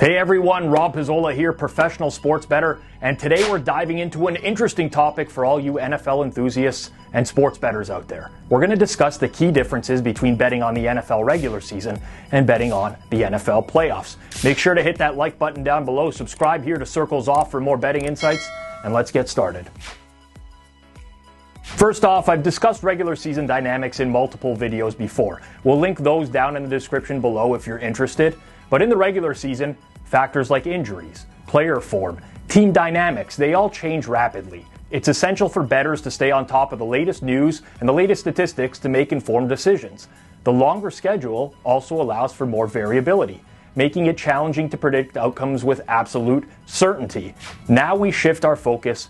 Hey everyone, Rob Pizzola here, professional sports bettor, and today we're diving into an interesting topic for all you NFL enthusiasts and sports bettors out there. We're going to discuss the key differences between betting on the NFL regular season and betting on the NFL playoffs. Make sure to hit that like button down below, subscribe here to Circles Off for more betting insights, and let's get started. First off, I've discussed regular season dynamics in multiple videos before. We'll link those down in the description below if you're interested. But in the regular season, factors like injuries, player form, team dynamics, they all change rapidly. It's essential for bettors to stay on top of the latest news and the latest statistics to make informed decisions. The longer schedule also allows for more variability, making it challenging to predict outcomes with absolute certainty. Now we shift our focus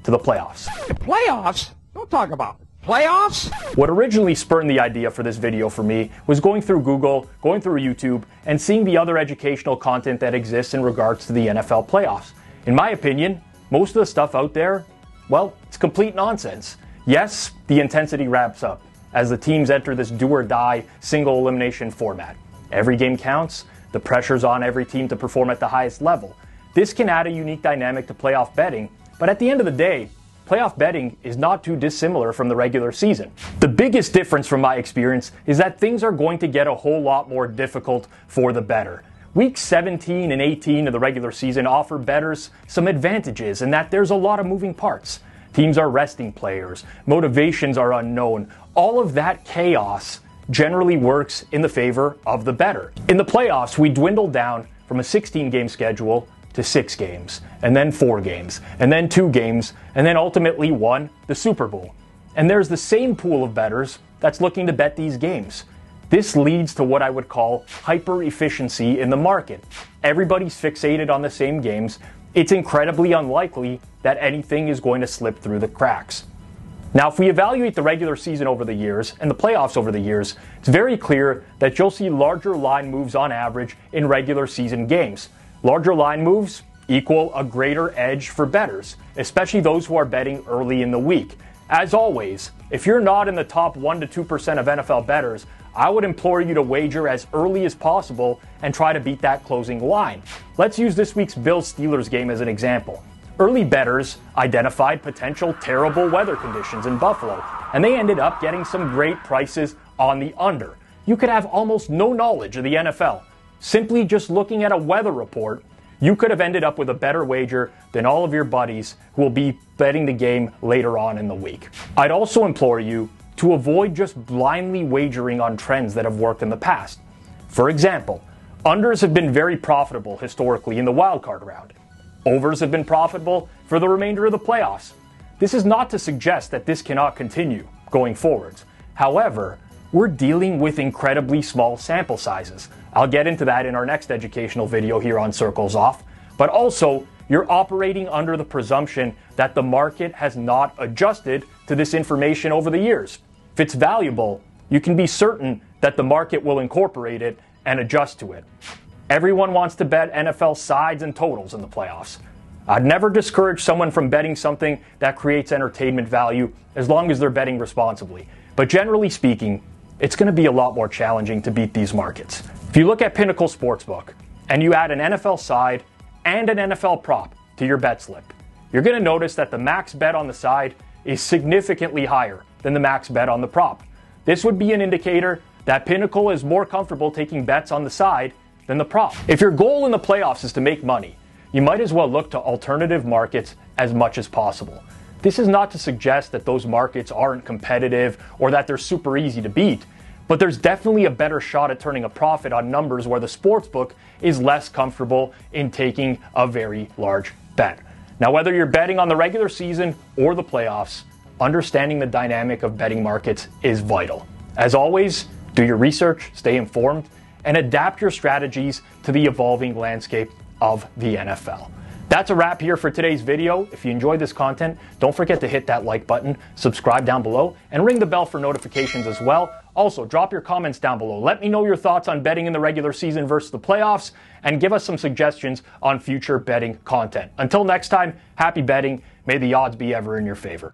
to the playoffs. Playoffs? Don't talk about playoffs? What originally spurred the idea for this video for me was going through Google, going through YouTube, and seeing the other educational content that exists in regards to the NFL playoffs. In my opinion, most of the stuff out there, well, it's complete nonsense. Yes, the intensity ramps up as the teams enter this do-or-die single elimination format. Every game counts, the pressure's on every team to perform at the highest level. This can add a unique dynamic to playoff betting, but at the end of the day, playoff betting is not too dissimilar from the regular season. The biggest difference from my experience is that things are going to get a whole lot more difficult for the bettor. Weeks 17 and 18 of the regular season offer bettors some advantages in that there's a lot of moving parts. Teams are resting players, motivations are unknown. All of that chaos generally works in the favor of the bettor. In the playoffs, we dwindle down from a 16-game schedule to 6 games, and then 4 games, and then 2 games, and then ultimately won the Super Bowl. And there's the same pool of bettors that's looking to bet these games. This leads to what I would call hyper-efficiency in the market. Everybody's fixated on the same games. It's incredibly unlikely that anything is going to slip through the cracks. Now, if we evaluate the regular season over the years and the playoffs over the years, it's very clear that you'll see larger line moves on average in regular season games. Larger line moves equal a greater edge for bettors, especially those who are betting early in the week. As always, if you're not in the top 1 to 2% of NFL bettors, I would implore you to wager as early as possible and try to beat that closing line. Let's use this week's Bills-Steelers game as an example. Early bettors identified potential terrible weather conditions in Buffalo, and they ended up getting some great prices on the under. You could have almost no knowledge of the NFL. Simply just looking at a weather report, you could have ended up with a better wager than all of your buddies who will be betting the game later on in the week. I'd also implore you to avoid just blindly wagering on trends that have worked in the past. For example, unders have been very profitable historically in the wildcard round. Overs have been profitable for the remainder of the playoffs. This is not to suggest that this cannot continue going forwards. However, we're dealing with incredibly small sample sizes. I'll get into that in our next educational video here on Circles Off. But also, you're operating under the presumption that the market has not adjusted to this information over the years. If it's valuable, you can be certain that the market will incorporate it and adjust to it. Everyone wants to bet NFL sides and totals in the playoffs. I'd never discourage someone from betting something that creates entertainment value as long as they're betting responsibly. But generally speaking, it's going to be a lot more challenging to beat these markets. If you look at Pinnacle Sportsbook and you add an NFL side and an NFL prop to your bet slip, you're going to notice that the max bet on the side is significantly higher than the max bet on the prop. This would be an indicator that Pinnacle is more comfortable taking bets on the side than the prop. If your goal in the playoffs is to make money, you might as well look to alternative markets as much as possible. This is not to suggest that those markets aren't competitive or that they're super easy to beat, but there's definitely a better shot at turning a profit on numbers where the sportsbook is less comfortable in taking a very large bet. Now, whether you're betting on the regular season or the playoffs, understanding the dynamic of betting markets is vital. As always, do your research, stay informed, and adapt your strategies to the evolving landscape of the NFL. That's a wrap here for today's video. If you enjoyed this content, don't forget to hit that like button, subscribe down below, and ring the bell for notifications as well. Also, drop your comments down below. Let me know your thoughts on betting in the regular season versus the playoffs, and give us some suggestions on future betting content. Until next time, happy betting. May the odds be ever in your favor.